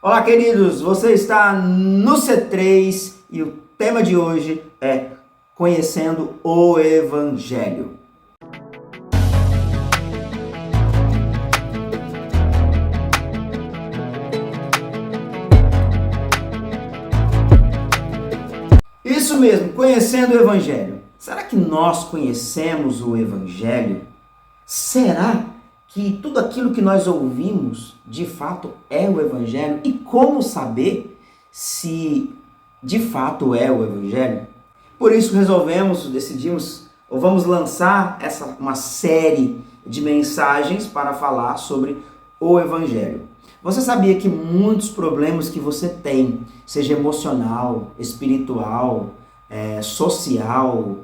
Olá, queridos! Você está no C3 e o tema de hoje é Conhecendo o Evangelho. Isso mesmo, conhecendo o Evangelho. Será que nós conhecemos o Evangelho? Será que tudo aquilo que nós ouvimos de fato é o Evangelho? E como saber se de fato é o Evangelho? Por isso decidimos, vamos lançar uma série de mensagens para falar sobre o Evangelho. Você sabia que muitos problemas que você tem, seja emocional, espiritual, social,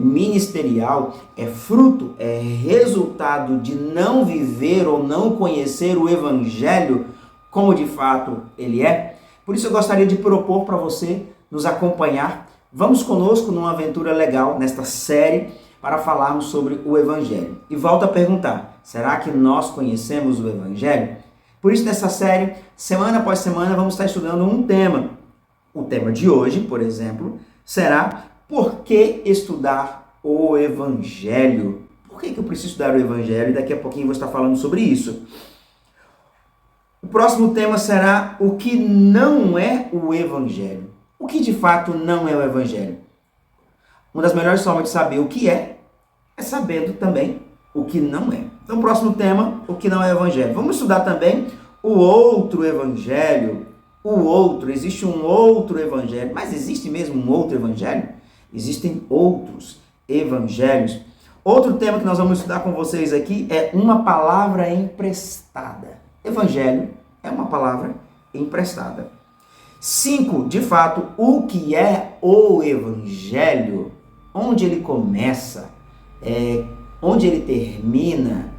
ministerial, é resultado de não viver ou não conhecer o Evangelho como de fato ele é? Por isso eu gostaria de propor para você nos acompanhar. Vamos conosco numa aventura legal nesta série para falarmos sobre o Evangelho. E volto a perguntar, será que nós conhecemos o Evangelho? Por isso, nessa série, semana após semana, vamos estar estudando um tema. O tema de hoje, por exemplo, será por que estudar o Evangelho? Por que eu preciso estudar o Evangelho? E daqui a pouquinho eu vou estar falando sobre isso. O próximo tema será o que não é o Evangelho. O que de fato não é o Evangelho? Uma das melhores formas de saber o que é sabendo também o que não é. Então, o próximo tema, o que não é o Evangelho. Vamos estudar também o outro Evangelho. Existe um outro Evangelho. Mas existe mesmo um outro Evangelho? Existem outros Evangelhos. Outro tema que nós vamos estudar com vocês aqui é uma palavra emprestada. Evangelho é uma palavra emprestada. 5, de fato, o que é o Evangelho? Onde ele começa? Onde ele termina?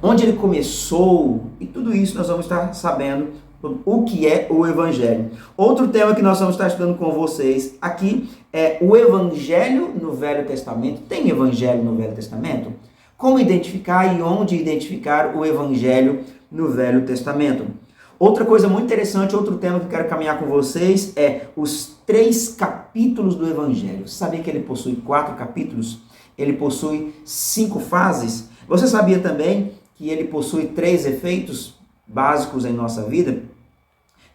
Onde ele começou? E tudo isso nós vamos estar sabendo o que é o Evangelho. Outro tema que nós vamos estar estudando com vocês aqui é o Evangelho no Velho Testamento. Tem Evangelho no Velho Testamento? Como identificar e onde identificar o Evangelho no Velho Testamento? Outra coisa muito interessante, outro tema que eu quero caminhar com vocês é os 3 capítulos do Evangelho. Você sabia que ele possui 4 capítulos? Ele possui 5 fases? Você sabia também que ele possui 3 efeitos básicos em nossa vida?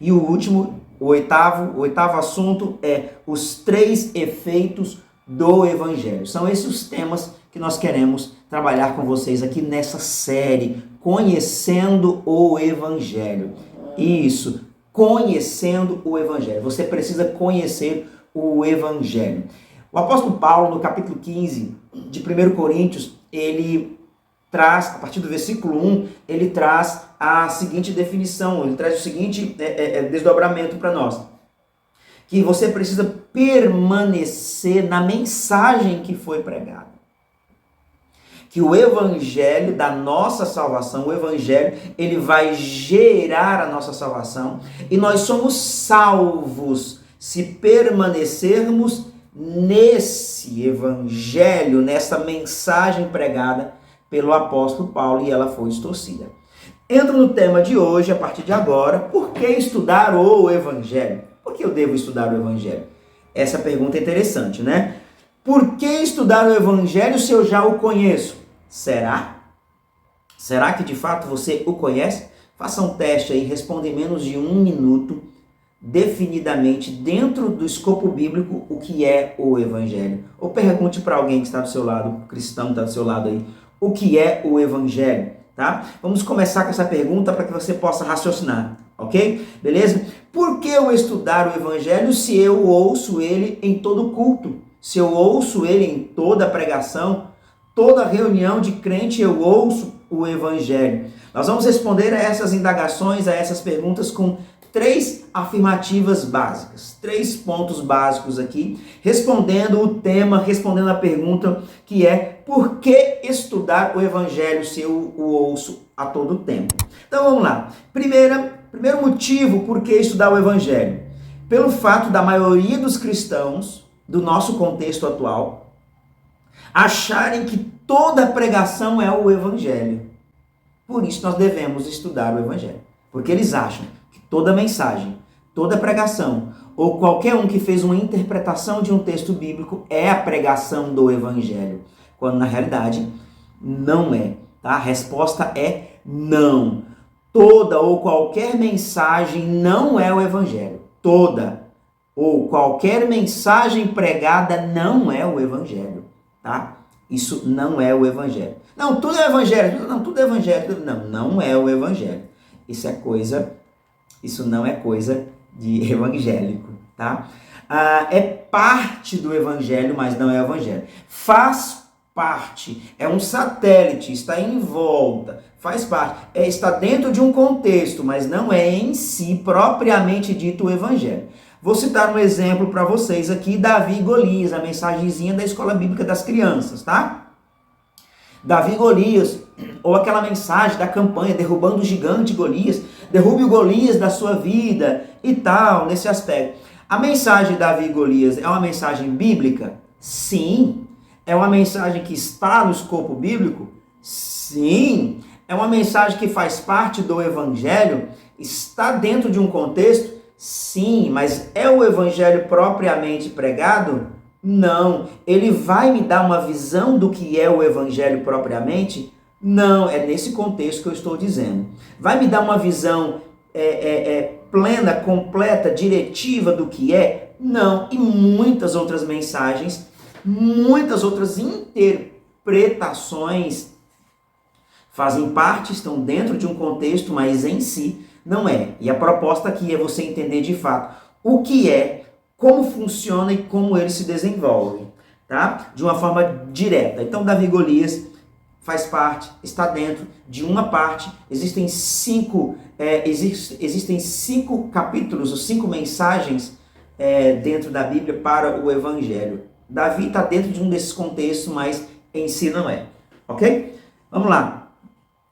E o último, o oitavo assunto é os 3 efeitos do Evangelho. São esses os temas que nós queremos trabalhar com vocês aqui nessa série, Conhecendo o Evangelho. Isso, conhecendo o Evangelho. Você precisa conhecer o Evangelho. O apóstolo Paulo, no capítulo 15 de 1 Coríntios, ele traz, a partir do versículo 1, ele traz a seguinte definição, ele traz o seguinte desdobramento para nós. Que você precisa permanecer na mensagem que foi pregada. Que o Evangelho da nossa salvação, o Evangelho, ele vai gerar a nossa salvação. E nós somos salvos se permanecermos nesse Evangelho, nessa mensagem pregada pelo apóstolo Paulo, e ela foi distorcida. Entro no tema de hoje, a partir de agora, por que estudar o Evangelho? Por que eu devo estudar o Evangelho? Essa pergunta é interessante, né? Por que estudar o Evangelho se eu já o conheço? Será? Será que de fato você o conhece? Faça um teste aí, responda em menos de 1 minuto, definidamente, dentro do escopo bíblico, o que é o Evangelho. Ou pergunte para alguém que está do seu lado, cristão que está do seu lado aí, o que é o Evangelho, tá? Vamos começar com essa pergunta para que você possa raciocinar, ok? Beleza? Por que eu estudar o Evangelho se eu ouço ele em todo culto? Se eu ouço ele em toda pregação, toda reunião de crente eu ouço o Evangelho? Nós vamos responder a essas indagações, a essas perguntas com 3 afirmativas básicas, 3 pontos básicos aqui, respondendo o tema, respondendo a pergunta que é por que estudar o Evangelho se eu o ouço a todo tempo? Então vamos lá. Primeiro motivo por que estudar o Evangelho. Pelo fato da maioria dos cristãos do nosso contexto atual acharem que toda pregação é o Evangelho. Por isso nós devemos estudar o Evangelho. Porque eles acham toda mensagem, toda pregação, ou qualquer um que fez uma interpretação de um texto bíblico é a pregação do evangelho, quando na realidade não é, tá? A resposta é não. Toda ou qualquer mensagem não é o evangelho. Toda ou qualquer mensagem pregada não é o evangelho, tá? Isso não é o evangelho. Não, tudo é evangelho. Não, tudo é evangelho. Não, não é o evangelho. Isso não é coisa de evangélico, tá? É parte do evangelho, mas não é o evangelho. Faz parte, é um satélite, está em volta, faz parte, está dentro de um contexto, mas não é em si propriamente dito o evangelho. Vou citar um exemplo para vocês aqui, Davi e Golias, a mensagenzinha da Escola Bíblica das Crianças, tá? Davi e Golias, ou aquela mensagem da campanha, derrubando o gigante Golias, derrube o Golias da sua vida e tal, nesse aspecto. A mensagem de Davi e Golias é uma mensagem bíblica? Sim. É uma mensagem que está no escopo bíblico? Sim. É uma mensagem que faz parte do evangelho? Está dentro de um contexto? Sim. Mas é o evangelho propriamente pregado? Não. Ele vai me dar uma visão do que é o evangelho propriamente? Não. É nesse contexto que eu estou dizendo. Vai me dar uma visão plena, completa, diretiva do que é? Não. E muitas outras mensagens, muitas outras interpretações fazem parte, estão dentro de um contexto, mas em si não é. E a proposta aqui é você entender de fato o que é, como funciona e como ele se desenvolve, tá? De uma forma direta. Então, Davi e Golias faz parte, está dentro de uma parte. Existem cinco capítulos, ou 5 mensagens dentro da Bíblia para o Evangelho. Davi está dentro de um desses contextos, mas em si não é. Ok? Vamos lá.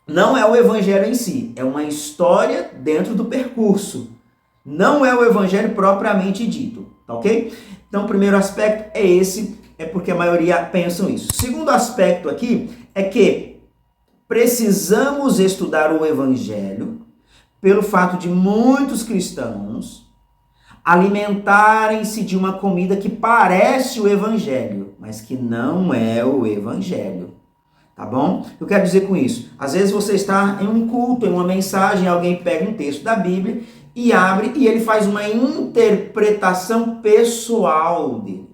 Não é o Evangelho em si, é uma história dentro do percurso. Não é o Evangelho propriamente dito, tá ok? Então, o primeiro aspecto é esse, é porque a maioria pensam isso. O segundo aspecto aqui é que precisamos estudar o Evangelho pelo fato de muitos cristãos alimentarem-se de uma comida que parece o Evangelho, mas que não é o Evangelho. Tá bom? Eu quero dizer com isso, às vezes você está em um culto, em uma mensagem, alguém pega um texto da Bíblia e abre e ele faz uma interpretação pessoal dele.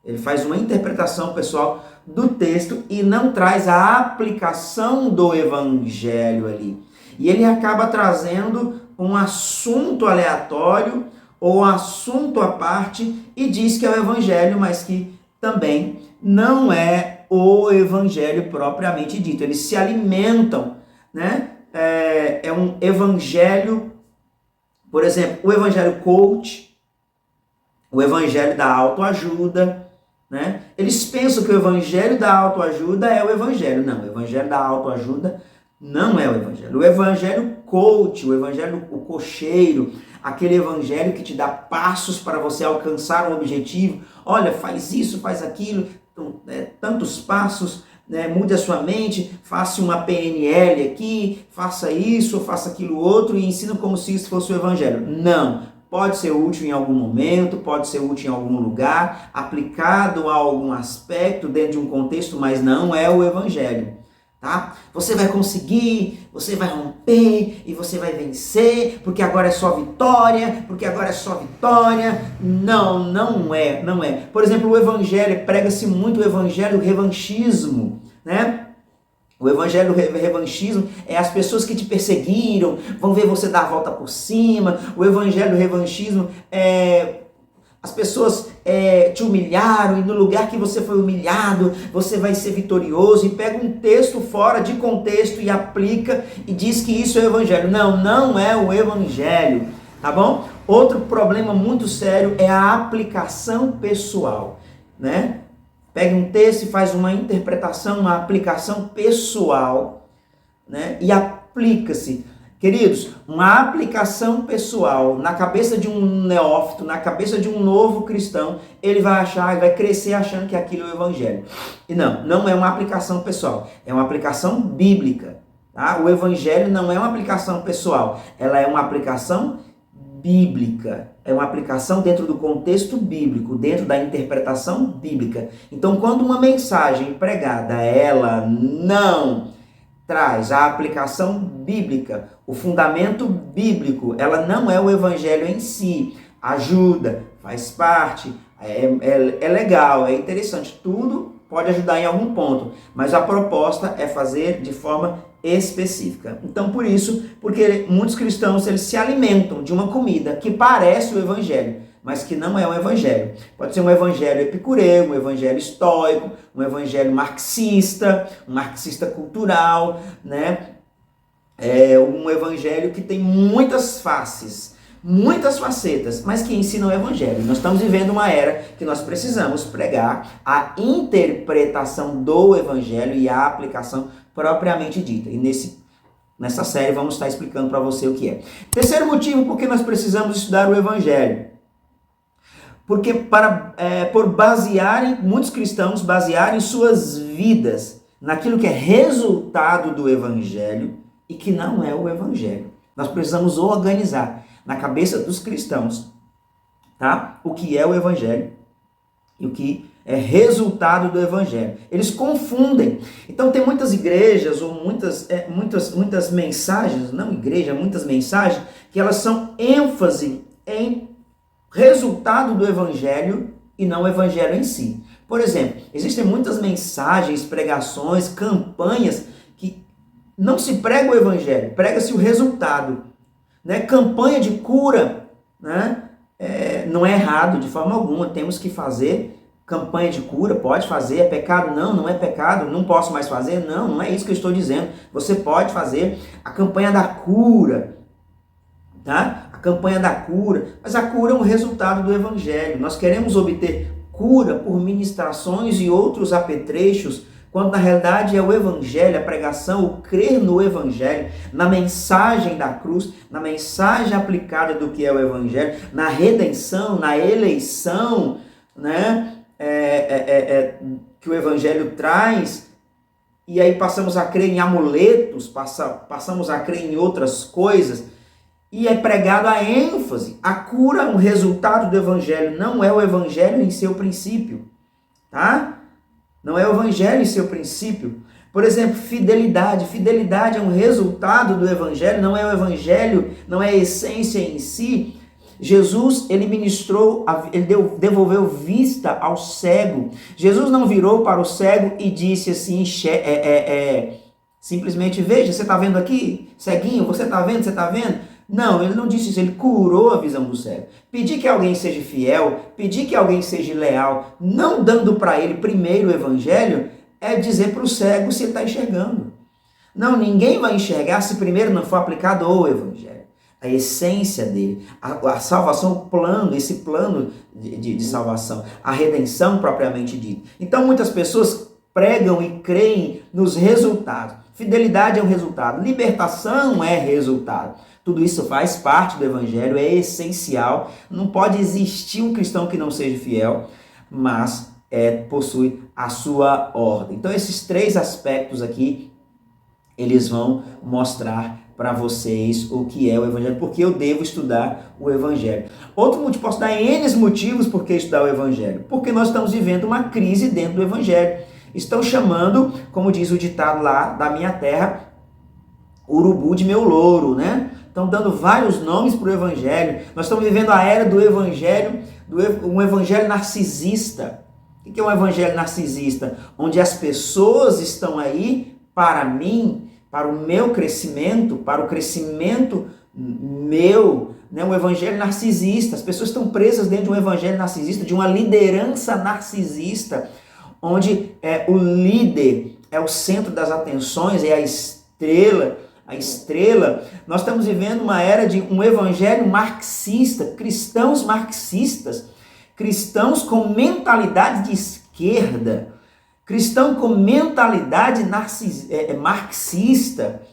Ele faz uma interpretação pessoal do texto e não traz a aplicação do Evangelho ali. E ele acaba trazendo um assunto aleatório ou um assunto à parte e diz que é o Evangelho, mas que também não é o Evangelho propriamente dito. Eles se alimentam, né? É um Evangelho, por exemplo, o Evangelho coach, o Evangelho da autoajuda, né? Eles pensam que o Evangelho da autoajuda é o Evangelho. Não, o Evangelho da autoajuda não é o Evangelho. O Evangelho coach, o Evangelho o cocheiro, aquele Evangelho que te dá passos para você alcançar um objetivo. Olha, faz isso, faz aquilo, tantos passos, né? Mude a sua mente, faça uma PNL aqui, faça isso, faça aquilo outro e ensina como se isso fosse o Evangelho. Não, pode ser útil em algum momento, pode ser útil em algum lugar, aplicado a algum aspecto dentro de um contexto, mas não é o Evangelho. Tá? Você vai conseguir, você vai romper e você vai vencer, porque agora é só vitória, porque agora é só vitória. Não, não é. Por exemplo, o Evangelho, prega-se muito o Evangelho do revanchismo, né? O Evangelho do revanchismo é as pessoas que te perseguiram, vão ver você dar a volta por cima. O Evangelho do revanchismo é as pessoas te humilharam e no lugar que você foi humilhado, você vai ser vitorioso, e pega um texto fora de contexto e aplica e diz que isso é o Evangelho. Não, não é o Evangelho, tá bom? Outro problema muito sério é a aplicação pessoal, né? Pega um texto e faz uma interpretação, uma aplicação pessoal, né? E aplica-se. Queridos, uma aplicação pessoal na cabeça de um neófito, na cabeça de um novo cristão, ele vai achar, vai crescer achando que aquilo é o Evangelho. E não é uma aplicação pessoal, é uma aplicação bíblica. Tá? O Evangelho não é uma aplicação pessoal, ela é uma aplicação bíblica, é uma aplicação dentro do contexto bíblico, dentro da interpretação bíblica. Então, quando uma mensagem pregada, ela não traz a aplicação bíblica, o fundamento bíblico, ela não é o evangelho em si. Ajuda, faz parte, é legal, é interessante, tudo pode ajudar em algum ponto, mas a proposta é fazer de forma específica. Então, por isso, porque muitos cristãos eles se alimentam de uma comida que parece o evangelho, mas que não é o evangelho. Pode ser um evangelho epicureu, um evangelho estoico, um evangelho marxista, um marxista cultural, né? Um evangelho que tem muitas faces, muitas facetas, mas que ensina o evangelho. Nós estamos vivendo uma era que nós precisamos pregar a interpretação do evangelho e a aplicação propriamente dita. E nessa série vamos estar explicando para você o que é. Terceiro motivo por que nós precisamos estudar o evangelho. Porque muitos cristãos basearem suas vidas naquilo que é resultado do evangelho e que não é o evangelho. Nós precisamos organizar na cabeça dos cristãos, tá? O que é o evangelho e o que é resultado do evangelho. Eles confundem. Então tem muitas igrejas ou muitas mensagens, não igreja, muitas mensagens que elas são ênfase em resultado do evangelho e não o evangelho em si. Por exemplo, existem muitas mensagens, pregações, campanhas que não se prega o evangelho, prega-se o resultado. Né? Campanha de cura, né? Não é errado de forma alguma, temos que fazer campanha de cura, pode fazer, é pecado? Não, não é pecado, não posso mais fazer? Não, não é isso que eu estou dizendo. Você pode fazer a campanha da cura, tá? A campanha da cura, mas a cura é um resultado do evangelho. Nós queremos obter cura por ministrações e outros apetrechos, quando na realidade é o evangelho, a pregação, o crer no evangelho, na mensagem da cruz, na mensagem aplicada do que é o evangelho, na redenção, na eleição, né? Que o evangelho traz, e aí passamos a crer em amuletos, passamos a crer em outras coisas, e é pregado a ênfase. A cura é um resultado do evangelho, não é o evangelho em seu princípio, tá? Não é o evangelho em seu princípio. Por exemplo, fidelidade. Fidelidade é um resultado do evangelho, não é o evangelho, não é a essência em si. Jesus, ele ministrou, ele devolveu vista ao cego. Jesus não virou para o cego e disse assim, simplesmente, veja, você está vendo aqui? Ceguinho, você está vendo? Você está vendo? Não, ele não disse isso, ele curou a visão do cego. Pedir que alguém seja fiel, pedir que alguém seja leal, não dando para ele primeiro o evangelho, é dizer para o cego se ele está enxergando. Não, ninguém vai enxergar se primeiro não for aplicado o evangelho. A essência dele, a salvação, o plano, esse plano de salvação, a redenção propriamente dita. Então muitas pessoas pregam e creem nos resultados. Fidelidade é um resultado, libertação é resultado. Tudo isso faz parte do evangelho, é essencial. Não pode existir um cristão que não seja fiel, mas possui a sua ordem. Então esses três aspectos aqui, eles vão mostrar para vocês o que é o evangelho, porque eu devo estudar o evangelho. Outro motivo, posso dar N motivos por que estudar o evangelho. Porque nós estamos vivendo uma crise dentro do evangelho. Estão chamando, como diz o ditado lá da minha terra, urubu de meu louro, né? Estão dando vários nomes para o evangelho. Nós estamos vivendo a era do evangelho, um evangelho narcisista. O que é um evangelho narcisista? Onde as pessoas estão aí para mim, para o meu crescimento, para o crescimento meu, né? Um evangelho narcisista. As pessoas estão presas dentro de um evangelho narcisista, de uma liderança narcisista, onde o líder é o centro das atenções, é a estrela. Nós estamos vivendo uma era de um evangelho marxista, cristãos marxistas, cristãos com mentalidade de esquerda, cristão com mentalidade marxista,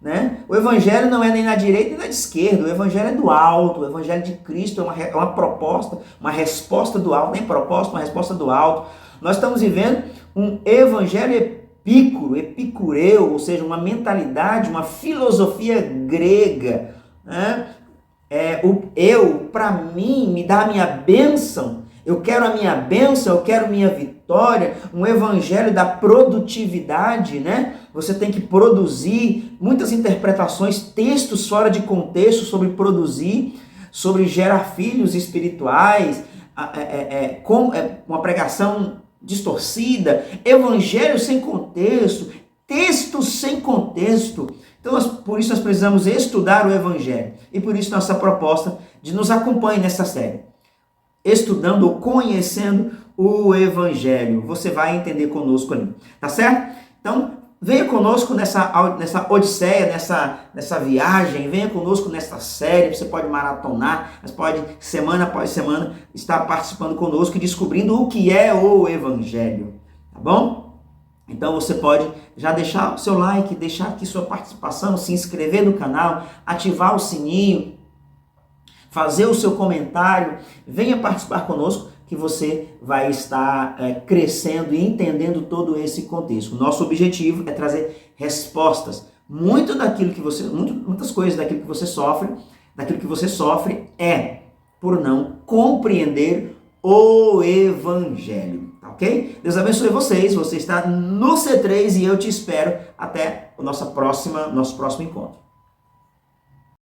né? O evangelho não é nem na direita nem na esquerda, o evangelho é do alto, o evangelho de Cristo é uma proposta, uma resposta do alto, nem proposta, uma resposta do alto. Nós estamos vivendo um evangelho epicureu, ou seja, uma mentalidade, uma filosofia grega, né? para mim, me dá a minha bênção. Eu quero a minha bênção, eu quero minha vitória, um evangelho da produtividade, né? Você tem que produzir, muitas interpretações, textos fora de contexto sobre produzir, sobre gerar filhos espirituais, com uma pregação distorcida, evangelho sem contexto, textos sem contexto. Então, por isso nós precisamos estudar o evangelho. E por isso nossa proposta de nos acompanhe nessa série. Estudando ou conhecendo o evangelho. Você vai entender conosco ali. Tá certo? Então, venha conosco nessa odisseia, nessa viagem. Venha conosco nessa série. Você pode maratonar. Você pode, semana após semana, estar participando conosco e descobrindo o que é o evangelho. Tá bom? Então você pode já deixar o seu like, deixar aqui sua participação, se inscrever no canal, ativar o sininho, fazer o seu comentário, venha participar conosco que você vai estar crescendo e entendendo todo esse contexto. O nosso objetivo é trazer respostas. Muitas coisas daquilo que você sofre é por não compreender o evangelho. Ok? Deus abençoe vocês. Você está no C3 e eu te espero até nosso próximo encontro.